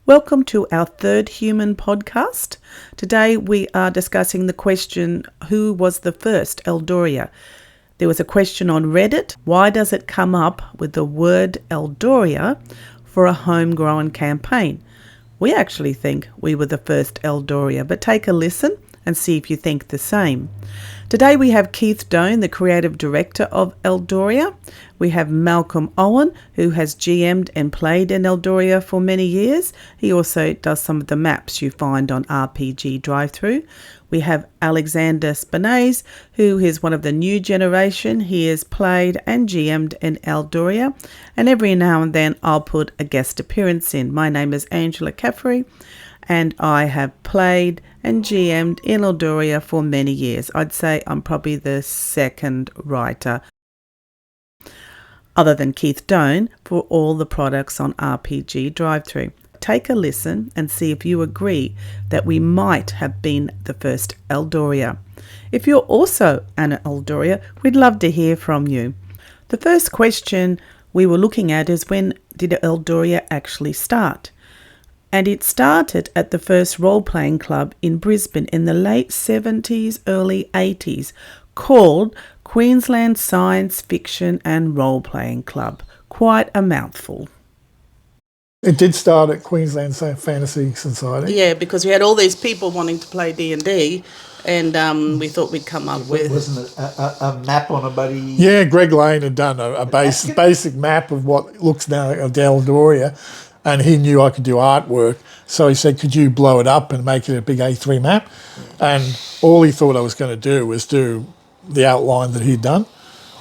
Welcome to our third human podcast. Today we are discussing the question, who was the first Eldoria? There was a question on Reddit. Why does it come up with the word Eldoria for a homegrown campaign? We actually think we were the first Eldoria, but take a listen and see if you think the same. Today we have Keith Doan, the creative director of Eldoria. We have Malcolm Owen, who has GM'd and played in Eldoria for many years. He also does some of the maps you find on RPG DriveThru. We have Alexander Spinays, who is one of the new generation. He has played and GM'd in Eldoria, and every now and then I'll put a guest appearance in. My name is Angela Caffrey, and I have played and GM'd in Eldoria for many years. I'd say I'm probably the second writer, other than Keith Doan, for all the products on RPG DriveThru. Take a listen and see if you agree that we might have been the first Eldoria. If you're also an Eldoria, we'd love to hear from you. The first question we were looking at is, when did Eldoria actually start? And it started at the first role-playing club in Brisbane in the late 70s, early 80s, called Queensland Science Fiction and Role-Playing Club. Quite a mouthful. It did start at Queensland Fantasy Society. Yeah, because we had all these people wanting to play D&D, and we thought we'd come up with... Wasn't it a map on a buddy? Yeah, Greg Lane had done a basic map of what looks now like Eldoria, and he knew I could do artwork, so he said, could you blow it up and make it a big A3 map? And all he thought I was going to do was do the outline that he'd done,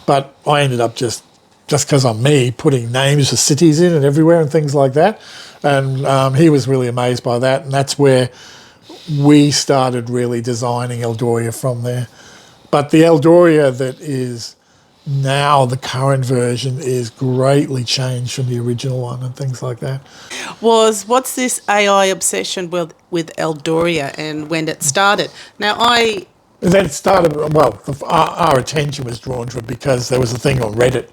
but I ended up just because I'm me, putting names of cities in and everywhere and things like that, and he was really amazed by that, and that's where we started really designing Eldoria from there. But the Eldoria that is now the current version is greatly changed from the original one and things like that. What's this AI obsession with Eldoria, and when it started? That started, well, our attention was drawn to it because there was a thing on Reddit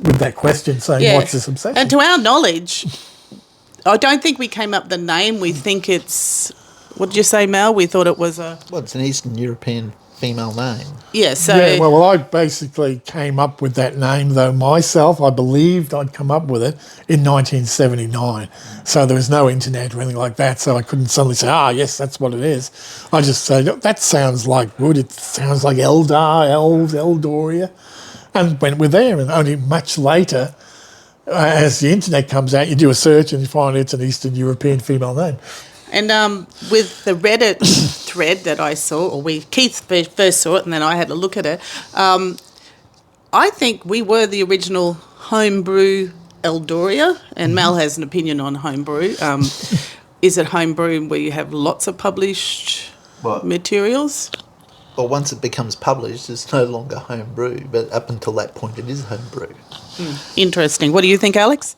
with that question saying, what's this obsession? And to our knowledge, I don't think we came up with the name. We think it's, what did you say, Mel? We thought it was Well, it's an Eastern European female name. Yeah, so... Yeah, well, I basically came up with that name, though, myself. I believed I'd come up with it in 1979. So there was no internet or anything like that, so I couldn't suddenly say, yes, that's what it is. I just say, that sounds like good. It sounds like Eldoria. And went with there, and only much later, as the internet comes out, you do a search and you find it's an Eastern European female name. And with the Reddit thread that I saw, or Keith first saw it and then I had a look at it, I think we were the original homebrew Eldoria, and Mel has an opinion on homebrew. Is it homebrew where you have lots of published materials? Well, once it becomes published, it's no longer homebrew, but up until that point, it is homebrew. Interesting. What do you think, Alex?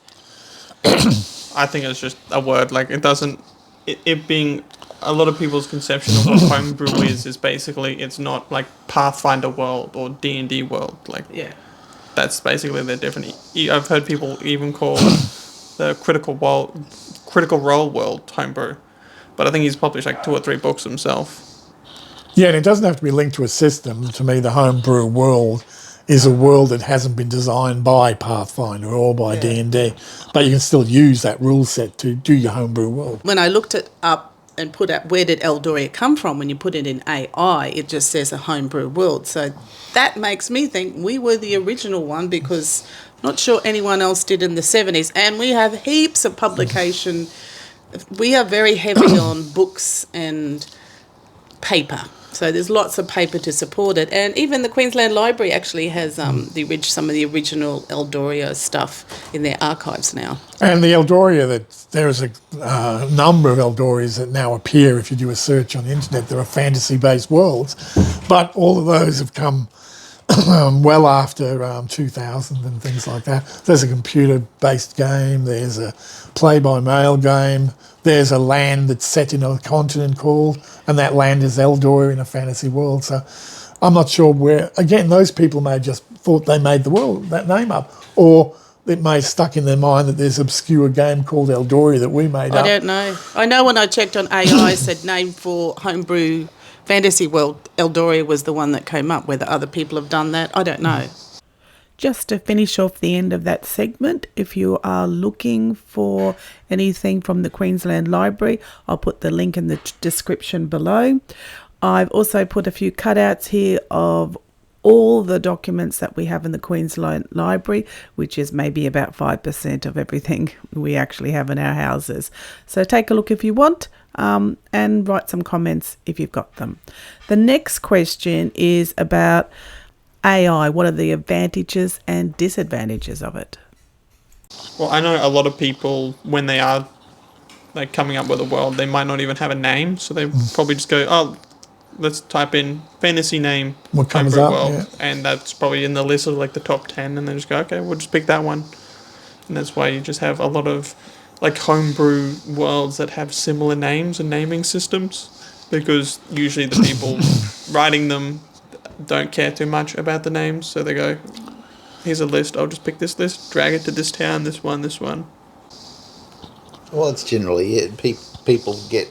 I think it's just a word. Like, it doesn't... It being a lot of people's conception of what homebrew is basically, it's not like Pathfinder world or D&D world. Like, yeah, that's basically the different. I've heard people even call the Critical Role world homebrew, but I think he's published like 2 or 3 books himself. Yeah, and it doesn't have to be linked to a system. To me, the homebrew world is a world that hasn't been designed by Pathfinder or by D&D, but you can still use that rule set to do your homebrew world. When I looked it up and put up where did Eldoria come from, when you put it in AI, it just says a homebrew world. So that makes me think we were the original one, because not sure anyone else did in the 70s. And we have heaps of publication. We are very heavy on books and paper. So there's lots of paper to support it. And even the Queensland Library actually has some of the original Eldoria stuff in their archives now. And the Eldoria, there's a number of Eldorias that now appear if you do a search on the internet. There are fantasy-based worlds, but all of those have come well after 2000 and things like that. There's a computer-based game, there's a play-by-mail game, there's a land that's set in a continent called, and that land is Eldoria in a fantasy world. So I'm not sure where, again, those people may have just thought they made the world, that name up, or it may have stuck in their mind that there's an obscure game called Eldoria that we made up. I don't know. I know when I checked on AI, it said name for homebrew fantasy world, Eldoria was the one that came up. Whether other people have done that, I don't know. Just to finish off the end of that segment, if you are looking for anything from the Queensland Library, I'll put the link in the description below. I've also put a few cutouts here of all the documents that we have in the Queensland Library, which is maybe about 5% of everything we actually have in our houses. So take a look if you want, and write some comments if you've got them. The next question is about AI. What are the advantages and disadvantages of it? Well, I know a lot of people, when they are like coming up with a world, they might not even have a name, so they probably just go, oh, let's type in fantasy name, What comes homebrew up, world, yeah. and that's probably in the list of like the top 10, and they just go, okay, we'll just pick that one. And that's why you just have a lot of like homebrew worlds that have similar names and naming systems, because usually the people writing them don't care too much about the names, so they go, here's a list, I'll just pick this list, drag it to this town, this one. Well, it's generally it. People get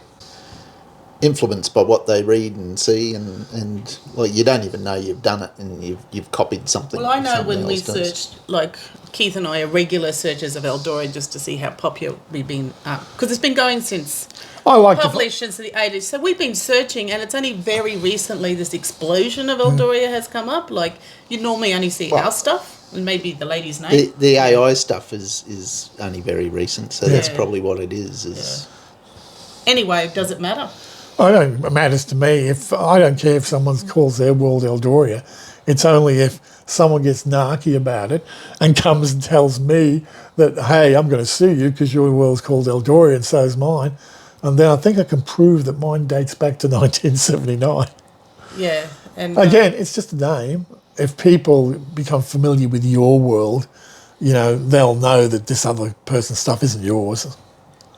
influenced by what they read and see, and well, you don't even know you've done it, and you've copied something. Well, I know somebody when we else does. searched, like Keith and I are regular searchers of Eldoria just to see how popular we've been, because it's been going since I like to published since the 80s. So we've been searching, and it's only very recently this explosion of Eldoria has come up. Like, you normally only see our stuff and maybe the lady's name. The AI stuff is only very recent, so that's probably what it is. Anyway, does it matter? It matters to me. If I don't care if someone calls their world Eldoria, it's only if someone gets narky about it and comes and tells me that, hey, I'm going to sue you because your world's called Eldoria and so is mine. And then I think I can prove that mine dates back to 1979. Yeah. And Again, it's just a name. If people become familiar with your world, they'll know that this other person's stuff isn't yours.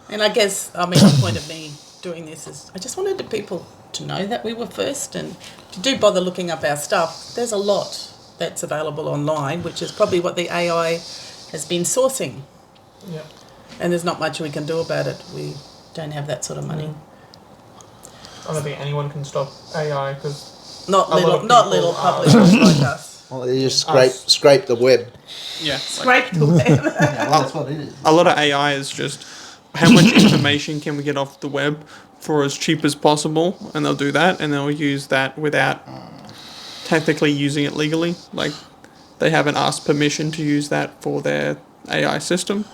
And I guess, the point of me doing this is I just wanted the people to know that we were first, and to do bother looking up our stuff. There's a lot that's available online, which is probably what the AI has been sourcing. Yeah. And there's not much we can do about it. We don't have that sort of money. I don't think anyone can stop AI, because Not a lot little, of not people little are- publishers like us. Well, they just scrape the web. yeah, like, Scrape the web. That's what it is. a lot of AI is just how much information can we get off the web for as cheap as possible, and they'll do that, and they'll use that without technically using it legally. Like, they haven't asked permission to use that for their AI system.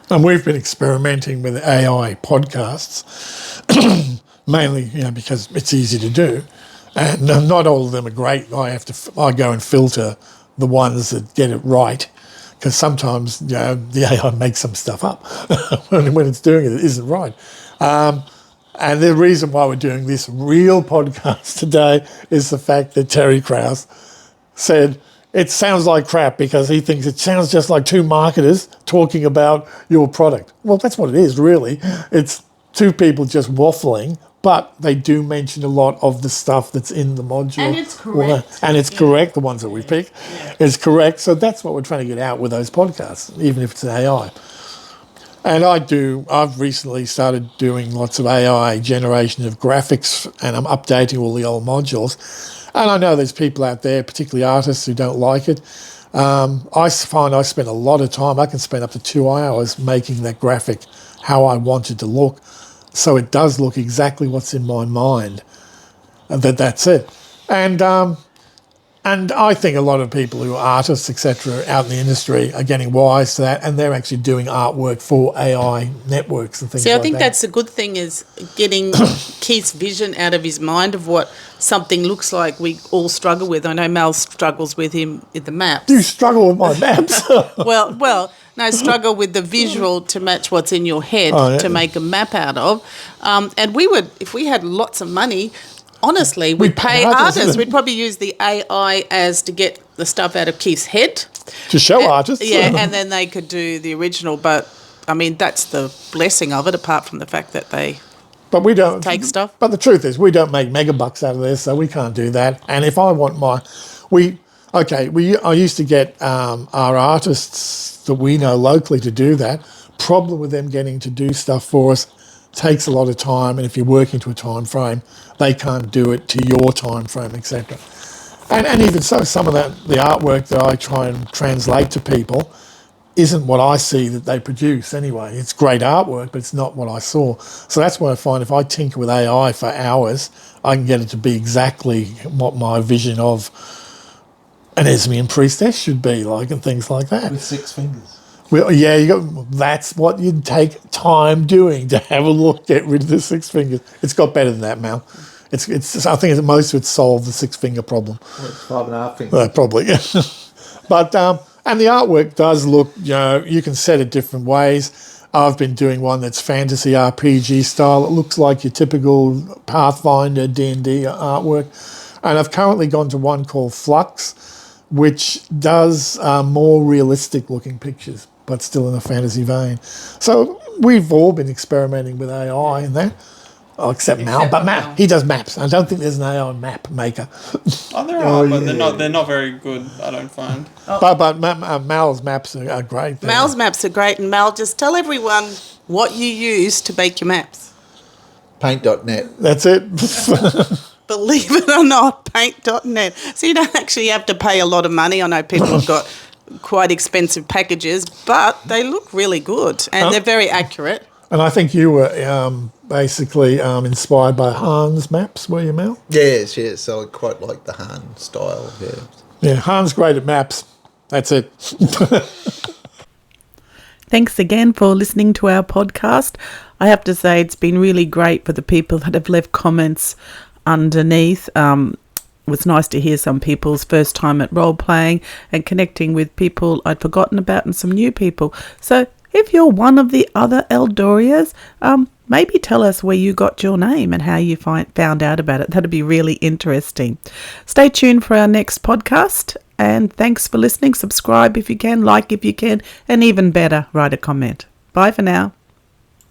And we've been experimenting with AI podcasts, mainly, because it's easy to do. And not all of them are great. I go and filter the ones that get it right, because sometimes the AI makes some stuff up when it's doing it isn't right. And the reason why we're doing this real podcast today is the fact that Terry Krause said it sounds like crap because he thinks it sounds just like two marketers talking about your product. Well, that's what it is, really. It's two people just waffling, but they do mention a lot of the stuff that's in the module. And it's correct. And it's correct, the ones that we pick. Yeah. It's correct. So that's what we're trying to get out with those podcasts, even if it's an AI. And I've recently started doing lots of AI generation of graphics, and I'm updating all the old modules. And I know there's people out there, particularly artists, who don't like it. I find I spend a lot of time. I can spend up to 2 hours making that graphic how I want it to look, so it does look exactly what's in my mind. And that's it. And I think a lot of people who are artists, etc., out in the industry are getting wise to that, and they're actually doing artwork for AI networks and things See, like I think that. that's a good thing, is getting Keith's vision out of his mind of what something looks like. We all struggle with. I know Mel struggles with him with the maps. You struggle with my maps. No, struggle with the visual to match what's in your head to make a map out of. And we would, if we had lots of money, honestly, we'd pay artists. We'd probably use the AI as to get the stuff out of Keith's head. To show artists. Yeah, and then they could do the original. But, that's the blessing of it, apart from the fact that they But we don't take stuff. But the truth is, we don't make megabucks out of this, so we can't do that. And if I want Okay, I used to get our artists that we know locally to do that. Problem with them getting to do stuff for us takes a lot of time, and if you're working to a time frame, they can't do it to your time frame, etc. And even so, some of the artwork that I try and translate to people isn't what I see that they produce anyway. It's great artwork, but it's not what I saw. So that's what I find. If I tinker with AI for hours, I can get it to be exactly what my vision of an Esmian priestess should be like, and things like that. With 6 fingers. Well, yeah, that's what you'd take time doing, to have a look, get rid of the 6 fingers. It's got better than that, Mal. It's. I think at most of it solved the 6 finger problem. Well, it's 5.5 fingers. Probably, yeah. But and the artwork does look. You can set it different ways. I've been doing one that's fantasy RPG style. It looks like your typical Pathfinder D&D artwork, and I've currently gone to one called Flux, which does more realistic looking pictures, but still in a fantasy vein. So we've all been experimenting with AI in that. Oh, except Mal, but Mal, he does maps. I don't think there's an AI map maker. Oh, there are, but they're not very good, I don't find. But Mal's maps are great. Mal's maps are great, and Mal, just tell everyone what you use to make your maps. Paint.net. That's it. Believe it or not, paint.net. So you don't actually have to pay a lot of money. I know people have got quite expensive packages, but they look really good, and they're very accurate. And I think you were basically inspired by Han's maps, were you, Mal? Yes. So I quite like the Han style, yeah. Yeah, Han's great at maps. That's it. Thanks again for listening to our podcast. I have to say it's been really great for the people that have left comments underneath. It was nice to hear some people's first time at role-playing and connecting with people I'd forgotten about and some new people. So if you're one of the other Eldorias, maybe tell us where you got your name and how you found out about it. That'd be really interesting. Stay tuned for our next podcast, and thanks for listening. Subscribe if you can, like if you can, and even better, write a comment. Bye for now.